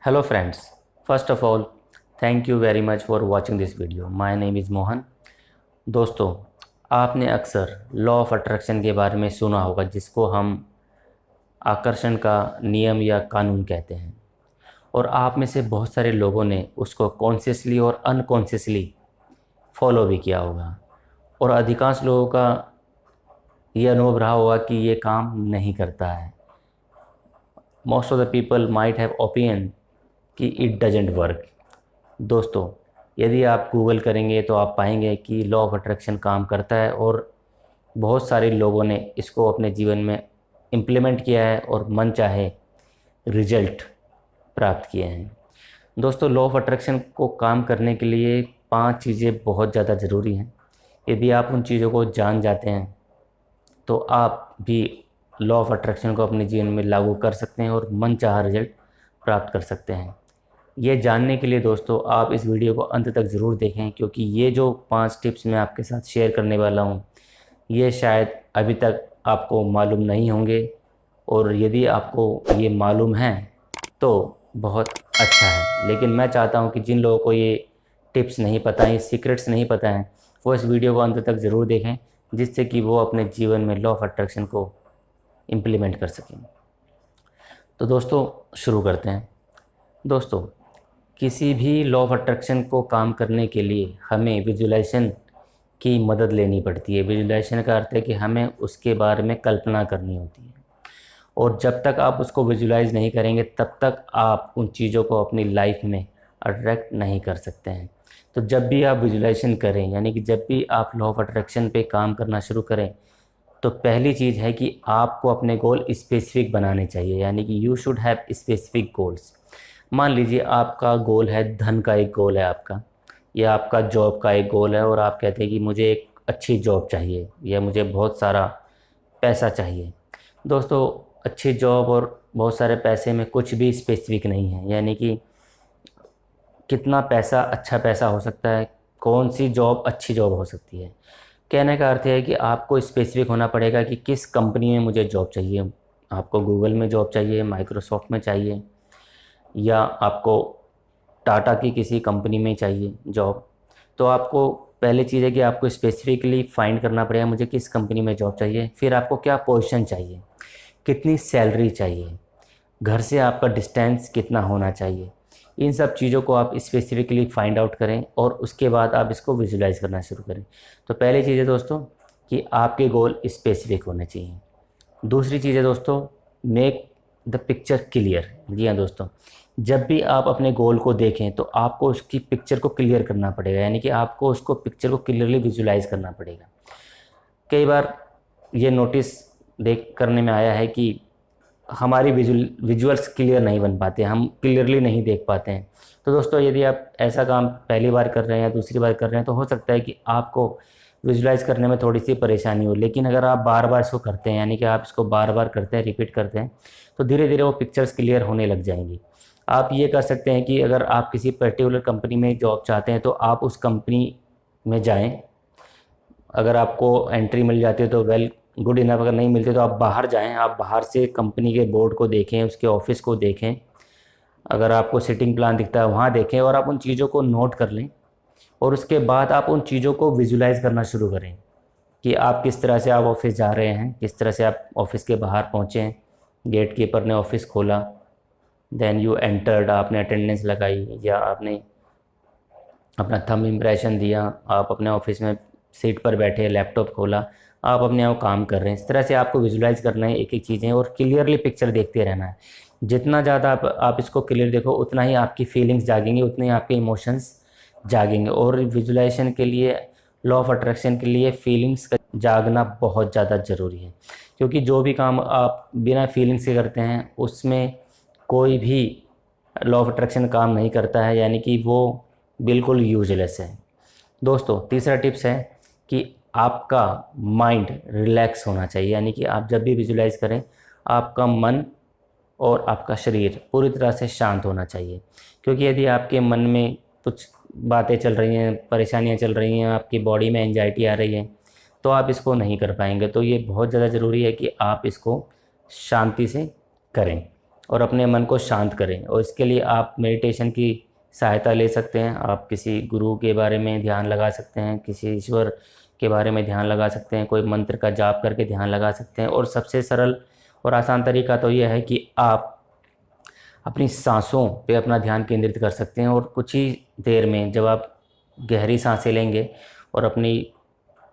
Hello friends, first of all, thank you very much for watching this video. My name is Mohan. दोस्तों, आपने अक्सर law of attraction के बारे में सुना होगा, जिसको हम आकर्षण का नियम या कानून कहते हैं। और आप में से बहुत सारे लोगों ने उसको कॉन्शियसली और अनकॉन्शियसली फॉलो भी किया होगा, और अधिकांश लोगों का ये अनुभव रहा होगा कि ये काम नहीं करता है। Most of the people might have opinion कि इट डजेंट वर्क। दोस्तों, यदि आप गूगल करेंगे तो आप पाएंगे कि लॉ ऑफ अट्रैक्शन काम करता है, और बहुत सारे लोगों ने इसको अपने जीवन में इम्प्लीमेंट किया है और मन चाहे रिजल्ट प्राप्त किए हैं। दोस्तों, लॉ ऑफ अट्रैक्शन को काम करने के लिए 5 चीज़ें बहुत ज़्यादा ज़रूरी हैं। यदि आप उन चीज़ों को जान जाते हैं तो आप भी लॉ ऑफ अट्रैक्शन को अपने जीवन में लागू कर सकते हैं और मनचाहा रिजल्ट प्राप्त कर सकते हैं। ये जानने के लिए दोस्तों आप इस वीडियो को अंत तक ज़रूर देखें, क्योंकि ये जो 5 टिप्स मैं आपके साथ शेयर करने वाला हूँ, ये शायद अभी तक आपको मालूम नहीं होंगे, और यदि आपको ये मालूम है तो बहुत अच्छा है। लेकिन मैं चाहता हूँ कि जिन लोगों को ये टिप्स नहीं पता हैं, ये सीक्रेट्स नहीं पता हैं, वो इस वीडियो को अंत तक ज़रूर देखें, जिससे कि वो अपने जीवन में लॉ ऑफ अट्रैक्शन को इम्प्लीमेंट कर सकें। तो दोस्तों, शुरू करते हैं। दोस्तों, किसी भी लॉ ऑफ अट्रैक्शन को काम करने के लिए हमें विजुलाइजेशन की मदद लेनी पड़ती है। विजुलाइजेशन का अर्थ है कि हमें उसके बारे में कल्पना करनी होती है, और जब तक आप उसको विजुलाइज नहीं करेंगे तब तक आप उन चीज़ों को अपनी लाइफ में अट्रैक्ट नहीं कर सकते हैं। तो जब भी आप विजुलाइजेशन करें, यानी कि जब भी आप लॉ ऑफ अट्रैक्शन पे काम करना शुरू करें, तो पहली चीज़ है कि आपको अपने गोल स्पेसिफिक बनाने चाहिए, यानी कि you should have specific goals. मान लीजिए आपका गोल है, धन का एक गोल है आपका, या आपका जॉब का एक गोल है, और आप कहते हैं कि मुझे एक अच्छी जॉब चाहिए या मुझे बहुत सारा पैसा चाहिए। दोस्तों, अच्छी जॉब और बहुत सारे पैसे में कुछ भी स्पेसिफिक नहीं है, यानी कि कितना पैसा अच्छा पैसा हो सकता है, कौन सी जॉब अच्छी जॉब हो सकती है। कहने का अर्थ है कि आपको स्पेसिफिक होना पड़ेगा कि किस कंपनी में मुझे जॉब चाहिए। आपको गूगल में जॉब चाहिए, माइक्रोसॉफ्ट में चाहिए, या आपको टाटा की किसी कंपनी में चाहिए जॉब। तो आपको पहली चीज़ है कि आपको स्पेसिफिकली फाइंड करना पड़ेगा मुझे किस कंपनी में जॉब चाहिए। फिर आपको क्या पोजीशन चाहिए, कितनी सैलरी चाहिए, घर से आपका डिस्टेंस कितना होना चाहिए। इन सब चीज़ों को आप स्पेसिफिकली फाइंड आउट करें, और उसके बाद आप इसको विजुलाइज करना शुरू करें। तो पहली चीज़ है दोस्तों कि आपके गोल स्पेसिफिक होने चाहिए। दूसरी चीज़ है दोस्तों, मेक द पिक्चर क्लियर। जी हाँ दोस्तों, जब भी आप अपने गोल को देखें तो आपको उसकी पिक्चर को क्लियर करना पड़ेगा, यानी कि आपको उसको पिक्चर को क्लियरली विजुलाइज करना पड़ेगा। कई बार ये नोटिस देख करने में आया है कि हमारी विजुअल्स क्लियर नहीं बन पाते, हम क्लियरली नहीं देख पाते हैं। तो दोस्तों, यदि आप ऐसा काम पहली बार कर रहे हैं या दूसरी बार कर रहे हैं, तो हो सकता है कि आपको विजुलाइज करने में थोड़ी सी परेशानी हो। लेकिन अगर आप बार बार इसको करते हैं, यानी कि आप इसको बार बार करते हैं, रिपीट करते हैं, तो धीरे धीरे वो पिक्चर्स क्लियर होने लग जाएंगी। आप ये कर सकते हैं कि अगर आप किसी पर्टिकुलर कंपनी में जॉब चाहते हैं तो आप उस कंपनी में जाएं। अगर आपको एंट्री मिल जाती है तो वेल गुड इनफ, अगर नहीं मिलती तो आप बाहर जाएं, आप बाहर से कंपनी के बोर्ड को देखें, उसके ऑफिस को देखें, अगर आपको सिटिंग प्लान दिखता है वहाँ देखें, और आप उन चीज़ों को नोट कर लें। और उसके बाद आप उन चीज़ों को विजुलाइज करना शुरू करें कि आप किस तरह से आप ऑफिस जा रहे हैं, किस तरह से आप ऑफिस के बाहर पहुँचे हैं, गेट कीपर ने ऑफिस खोला, देन यू एंटर्ड, आपने अटेंडेंस लगाई, या आपने अपना थंब इम्प्रेशन दिया, आप अपने ऑफिस में सीट पर बैठे, लैपटॉप खोला, आप अपने आप काम कर रहे हैं। इस तरह से आपको विजुलाइज करना है एक एक चीज़ें, और क्लियरली पिक्चर देखते रहना है। जितना ज़्यादा आप इसको क्लियर देखो, उतना ही आपकी फीलिंग्स जागेंगी, उतने ही आपके इमोशंस जागेंगे। और विजुलाइजेशन के लिए, लॉ ऑफ अट्रैक्शन के लिए फीलिंग्स का जागना बहुत ज़्यादा ज़रूरी है, क्योंकि जो भी काम आप बिना फीलिंग्स के करते हैं उसमें कोई भी लॉ ऑफ अट्रैक्शन काम नहीं करता है, यानी कि वो बिल्कुल यूजलेस है। दोस्तों, तीसरा टिप्स है कि आपका माइंड रिलैक्स होना चाहिए, यानी कि आप जब भी विजुलाइज करें आपका मन और आपका शरीर पूरी तरह से शांत होना चाहिए। क्योंकि यदि आपके मन में कुछ बातें चल रही हैं, परेशानियां चल रही हैं, आपकी बॉडी में एंजाइटी आ रही है, तो आप इसको नहीं कर पाएंगे। तो ये बहुत ज़्यादा ज़रूरी है कि आप इसको शांति से करें। और अपने मन को शांत करें। और इसके लिए आप मेडिटेशन की सहायता ले सकते हैं। आप किसी गुरु के बारे में ध्यान लगा सकते हैं, किसी ईश्वर के बारे में ध्यान लगा सकते हैं, कोई मंत्र का जाप करके ध्यान लगा सकते हैं। और सबसे सरल और आसान तरीका तो यह है कि आप अपनी सांसों पे अपना ध्यान केंद्रित कर सकते हैं। और कुछ ही देर में जब आप गहरी सांसें लेंगे और अपनी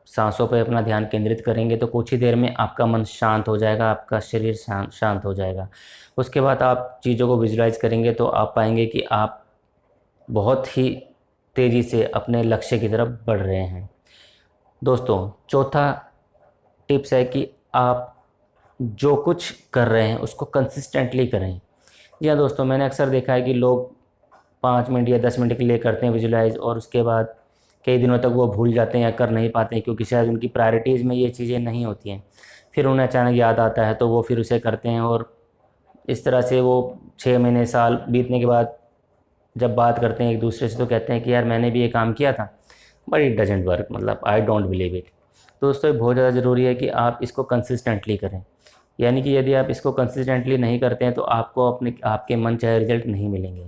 सांसों पे अपना ध्यान केंद्रित करेंगे तो कुछ ही देर में आपका मन शांत हो जाएगा, आपका शरीर शांत हो जाएगा। उसके बाद आप चीज़ों को विजुलाइज करेंगे तो आप पाएंगे कि आप बहुत ही तेज़ी से अपने लक्ष्य की तरफ बढ़ रहे हैं। दोस्तों, चौथा टिप्स है कि आप जो कुछ कर रहे हैं उसको कंसिस्टेंटली करें। जी हाँ दोस्तों, मैंने अक्सर देखा है कि लोग 5 मिनट या 10 मिनट के लिए करते हैं विजुलाइज, और उसके बाद कई दिनों तक वो भूल जाते हैं या कर नहीं पाते हैं, क्योंकि शायद उनकी प्रायोरिटीज़ में ये चीज़ें नहीं होती हैं। फिर उन्हें अचानक याद आता है तो वो फिर उसे करते हैं, और इस तरह से वो 6 महीने साल बीतने के बाद जब बात करते हैं एक दूसरे से तो कहते हैं कि यार मैंने भी ये काम किया था, बट इट डजेंट वर्क, मतलब आई डोंट बिलीव इट। तो दोस्तों, ये बहुत ज़्यादा ज़रूरी है कि आप इसको कंसिस्टेंटली करें। यानी कि यदि आप इसको कंसिस्टेंटली नहीं करते हैं तो आपको आपके मन चाहे रिजल्ट नहीं मिलेंगे।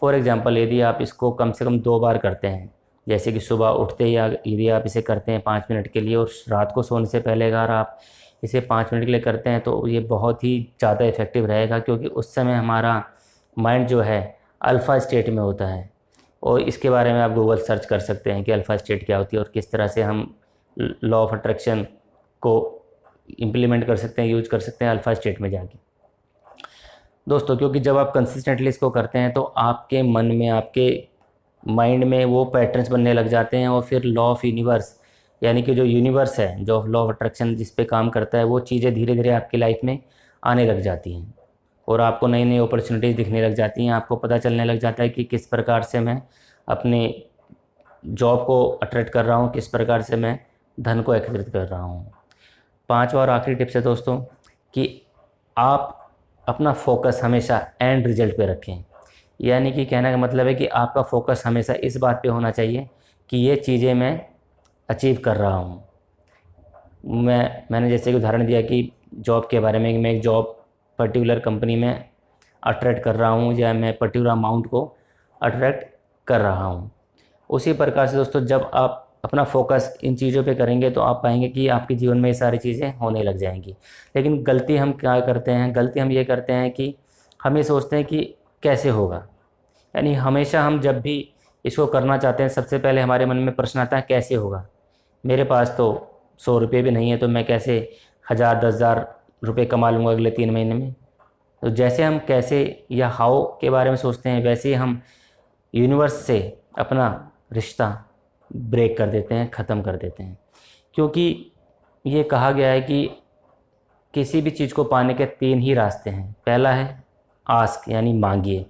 फॉर एग्ज़ाम्पल, यदि आप इसको कम से कम 2 बार करते हैं, जैसे कि सुबह उठते ही यदि आप इसे करते हैं 5 मिनट के लिए, और रात को सोने से पहले अगर आप इसे 5 मिनट के लिए करते हैं तो ये बहुत ही ज़्यादा इफ़ेक्टिव रहेगा, क्योंकि उस समय हमारा माइंड जो है अल्फ़ा स्टेट में होता है। और इसके बारे में आप गूगल सर्च कर सकते हैं कि अल्फ़ा स्टेट क्या होती है और किस तरह से हम लॉ ऑफ अट्रैक्शन को इम्प्लीमेंट कर सकते हैं, यूज कर सकते हैं अल्फ़ा स्टेट में जाके। दोस्तों, क्योंकि जब आप कंसिस्टेंटली इसको करते हैं तो आपके मन में, आपके माइंड में वो पैटर्न्स बनने लग जाते हैं, और फिर लॉ ऑफ यूनिवर्स, यानी कि जो यूनिवर्स है, जो लॉ ऑफ अट्रैक्शन जिस पे काम करता है, वो चीज़ें धीरे धीरे आपकी लाइफ में आने लग जाती हैं। और आपको नई नई अपॉर्चुनिटीज़ दिखने लग जाती हैं। आपको पता चलने लग जाता है कि किस प्रकार से मैं अपने जॉब को अट्रैक्ट कर रहा हूँ, किस प्रकार से मैं धन को एकत्रित कर रहा हूँ। 5वां और आखिरी टिप्स है दोस्तों कि आप अपना फोकस हमेशा एंड रिजल्ट पे रखें। यानी कि कहने का मतलब है कि आपका फोकस हमेशा इस बात पे होना चाहिए कि ये चीज़ें मैं अचीव कर रहा हूँ। मैंने जैसे कि उदाहरण दिया कि जॉब के बारे में, कि मैं एक जॉब पर्टिकुलर कंपनी में अट्रैक्ट कर रहा हूँ, या मैं पर्टिकुलर अमाउंट को अट्रैक्ट कर रहा हूँ। उसी प्रकार से दोस्तों, जब आप अपना फोकस इन चीज़ों पे करेंगे तो आप पाएंगे कि आपके जीवन में ये सारी चीज़ें होने लग जाएंगी। लेकिन गलती हम क्या करते हैं, गलती हम ये करते हैं कि हम ये सोचते हैं कि कैसे होगा। यानी हमेशा हम जब भी इसको करना चाहते हैं, सबसे पहले हमारे मन में प्रश्न आता है कैसे होगा। मेरे पास तो 100 रुपये भी नहीं है, तो मैं कैसे 1000 10,000 रुपये कमा लूँगा अगले 3 महीने में। तो जैसे हम कैसे या हाउ के बारे में सोचते हैं, वैसे ही हम यूनिवर्स से अपना रिश्ता ब्रेक कर देते हैं, ख़त्म कर देते हैं। क्योंकि ये कहा गया है कि किसी भी चीज़ को पाने के 3 ही रास्ते हैं। पहला है आस्क, यानी मांगिए।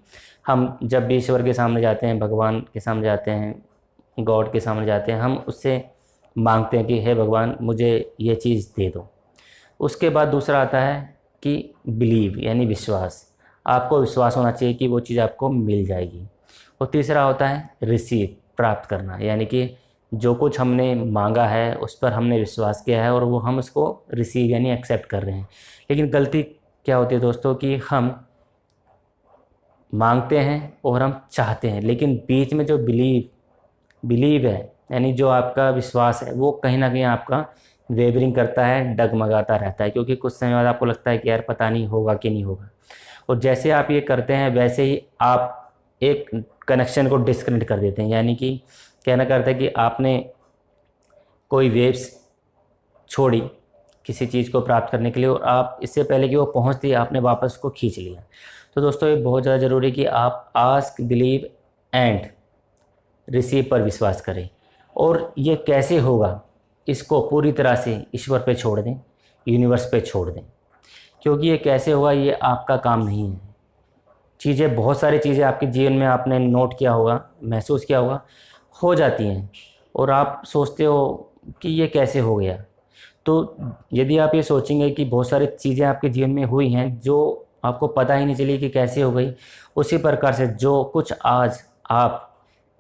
हम जब भी ईश्वर के सामने जाते हैं, भगवान के सामने जाते हैं, गॉड के सामने जाते हैं, हम उससे मांगते हैं कि हे भगवान, मुझे ये चीज़ दे दो। उसके बाद दूसरा आता है कि बिलीव, यानी विश्वास। आपको विश्वास होना चाहिए कि वो चीज़ आपको मिल जाएगी। और तीसरा होता है रिसीव, प्राप्त करना, यानी कि जो कुछ हमने मांगा है उस पर हमने विश्वास किया है और वो हम उसको रिसीव यानी एक्सेप्ट कर रहे हैं। लेकिन गलती क्या होती है दोस्तों कि हम मांगते हैं और हम चाहते हैं, लेकिन बीच में जो बिलीव है, यानी जो आपका विश्वास है, वो कहीं ना कहीं आपका वेवरिंग करता है, डगमगाता रहता है, क्योंकि कुछ समय बाद आपको लगता है कि यार पता नहीं होगा कि नहीं होगा। और जैसे आप ये करते हैं वैसे ही आप एक कनेक्शन को डिस्कनेक्ट कर देते हैं। यानी कि कहना करता है कि आपने कोई वेव्स छोड़ी किसी चीज़ को प्राप्त करने के लिए, और आप इससे पहले कि वो पहुंचती आपने वापस को खींच लिया। तो दोस्तों, ये बहुत ज़्यादा ज़रूरी है कि आप आस्क, बिलीव एंड रिसीव पर विश्वास करें। और ये कैसे होगा, इसको पूरी तरह से ईश्वर पे छोड़ दें, यूनिवर्स पे छोड़ दें, क्योंकि ये कैसे होगा ये आपका काम नहीं है। चीज़ें, बहुत सारी चीज़ें आपके जीवन में आपने नोट किया होगा, महसूस किया होगा, हो जाती हैं और आप सोचते हो कि ये कैसे हो गया। तो यदि आप ये सोचेंगे कि बहुत सारी चीज़ें आपके जीवन में हुई हैं जो आपको पता ही नहीं चली कि कैसे हो गई, उसी प्रकार से जो कुछ आज आप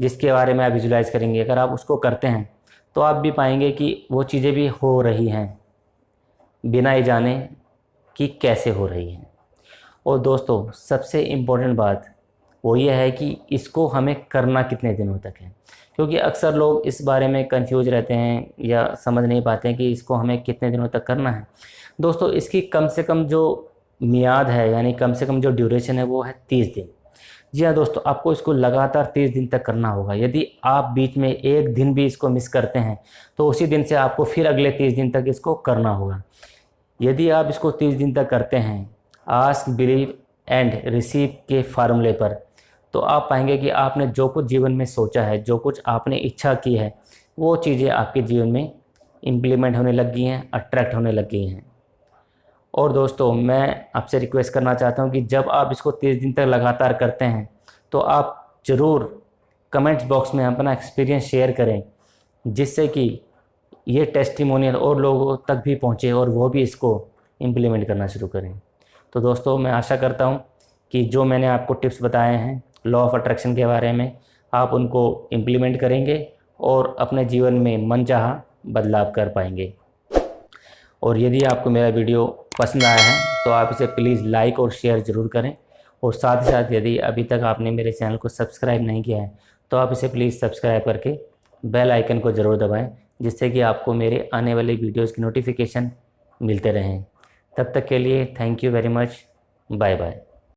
जिसके बारे में आप विजुलाइज करेंगे, अगर आप उसको करते हैं तो आप भी पाएंगे कि वो चीज़ें भी हो रही हैं बिना ये जाने कि कैसे हो रही हैं। और दोस्तों सबसे इम्पोर्टेंट बात वो ये है कि इसको हमें करना कितने दिनों तक है, क्योंकि अक्सर लोग इस बारे में कंफ्यूज रहते हैं या समझ नहीं पाते हैं कि इसको हमें कितने दिनों तक करना है। दोस्तों इसकी कम से कम जो मियाद है, यानी कम से कम जो ड्यूरेशन है वो है 30 दिन। जी हाँ दोस्तों, आपको इसको लगातार 30 दिन तक करना होगा। यदि आप बीच में एक दिन भी इसको मिस करते हैं तो उसी दिन से आपको फिर अगले 30 दिन तक इसको करना होगा। यदि आप इसको 30 दिन तक करते हैं आस्क, बिलीव एंड रिसीव के फार्मूले पर, तो आप पाएंगे कि आपने जो कुछ जीवन में सोचा है, जो कुछ आपने इच्छा की है, वो चीज़ें आपके जीवन में इम्प्लीमेंट होने लग गई हैं, अट्रैक्ट होने लग गई हैं। और दोस्तों मैं आपसे रिक्वेस्ट करना चाहता हूँ कि जब आप इसको 30 दिन तक लगातार करते हैं तो आप ज़रूर कमेंट्स बॉक्स में अपना एक्सपीरियंस शेयर करें, जिससे कि ये टेस्टिमोनियल और लोगों तक भी पहुँचे और वो भी इसको इम्प्लीमेंट करना शुरू करें। तो दोस्तों मैं आशा करता हूँ कि जो मैंने आपको टिप्स बताए हैं लॉ ऑफ अट्रैक्शन के बारे में, आप उनको इम्प्लीमेंट करेंगे और अपने जीवन में मनचाहा बदलाव कर पाएंगे। और यदि आपको मेरा वीडियो पसंद आया है तो आप इसे प्लीज़ लाइक और शेयर ज़रूर करें। और साथ ही साथ यदि अभी तक आपने मेरे चैनल को सब्सक्राइब नहीं किया है तो आप इसे प्लीज़ सब्सक्राइब करके बेल आइकन को ज़रूर दबाएं, जिससे कि आपको मेरे आने वाले वीडियोज़ की नोटिफिकेशन मिलते रहें। तब तक के लिए thank you very much. Bye bye.